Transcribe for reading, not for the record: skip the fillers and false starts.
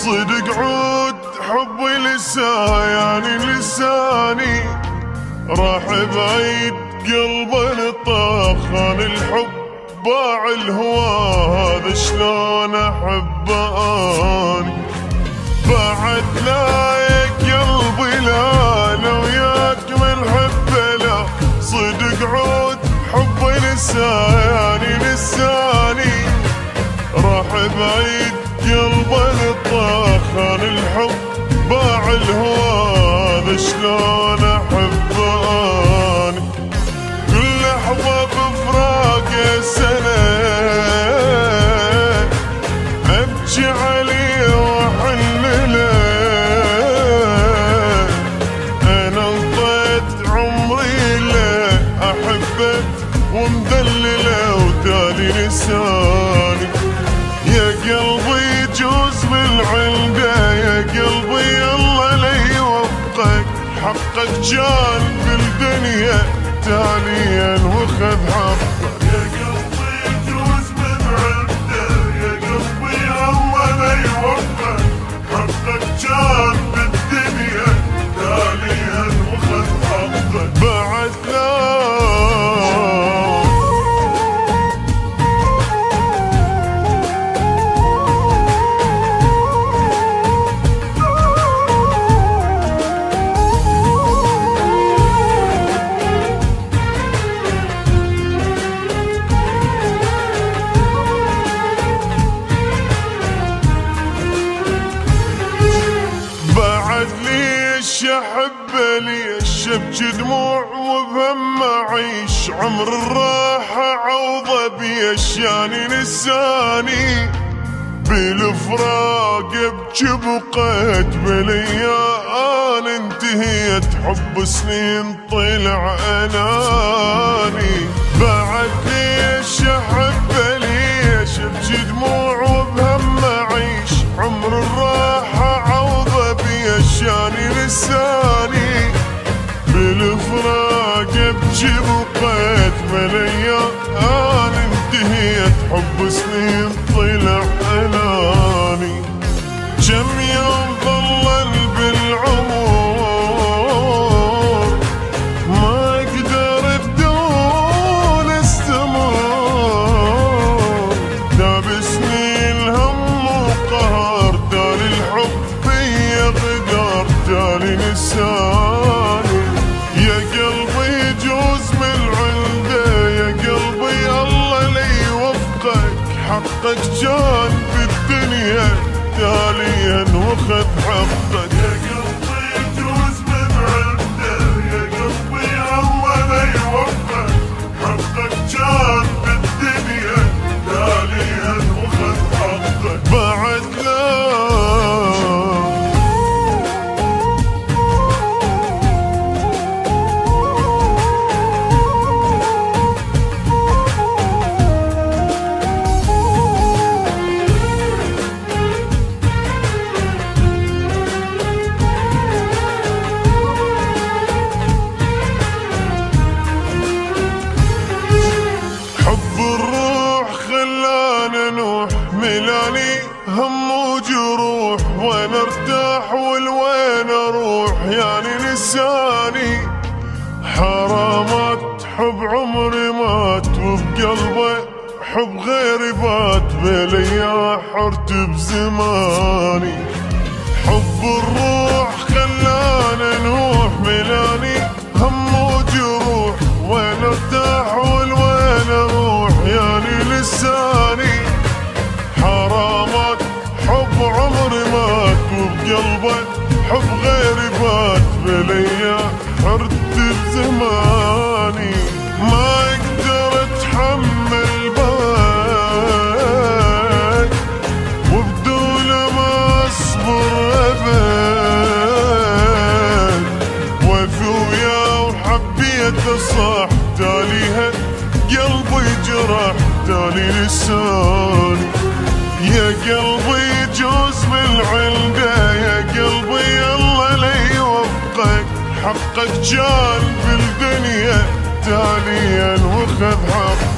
صدق عود حبي لساني راح بعيد قلبي طاخن الحب باع الهوى هذا شلون احبه اني بعد لا يا قلبي لا لو وياك من حبه لا صدق عود حبي لساني راح بعيد قلبي طاخن الحب باع الهوى هذا شلون احبه اني كل لحظه بفراقه سنه ابكي عليه واحن له انا انطيت عمري له احبه ومدلله وتالي لساني يا قلبي يجوز من عنده يا قلبي الله لا يوفقك حقك كان بالدنيا تاليا وخذ حقك يا قلبي يجوز من عنده يا قلبي الله لا يوفقك حقك كان بالدنيا تاليا وخذ حقك بعد لا احبه ليش ابكي دموع وبهم اعيش عمر الراحه عوضه بيشاني لساني بالفراق ابكي بقيت بالايام انتهيت حب سنين طلع اناني بعد ليش احبه ليش ابكي دموع وبهم اعيش عمر الراحه عوضه بيشاني لساني بالفراق ابكي بقيت بالايام انتهيت حب سنين طلع اناني كم يوم ظلل بالعمر ما اقدر بدون استمر دابسني الهم وقهر تالي الحب يقدر تالي لساني يا قلبي يجوز من عنده يا قلبي الله لا يوفقك حقك كان بالدنيا تاليا وخذ حقك يا قلبي يجوز من عنده يا قلبي الله لا يوفقك حقك كان بالدنيا تاليا وخذ حقك بعد لا ملاني هم وجروح وين ارتاح والوين اروح يعني لساني حرامات حب عمري مات وبقلبه حب غيري بات بليا حرت بزماني حب الروح خلانا نوح ملاني هم وجروح وين ارتاح والوين اروح يعني لساني حرامات حب عمري مات وبقلبه حب غيري بات بليا حرت بزماني ما اقدر اتحمل بعد وبدونه ما اصبر ابد وفي وياه وحبيته صح تاليها قلبي جرح تالي لساني يا قلبي يجوز من عنده يا قلبي الله لا يوفقك حقك كان بالدنيا تاليا وخذ حقك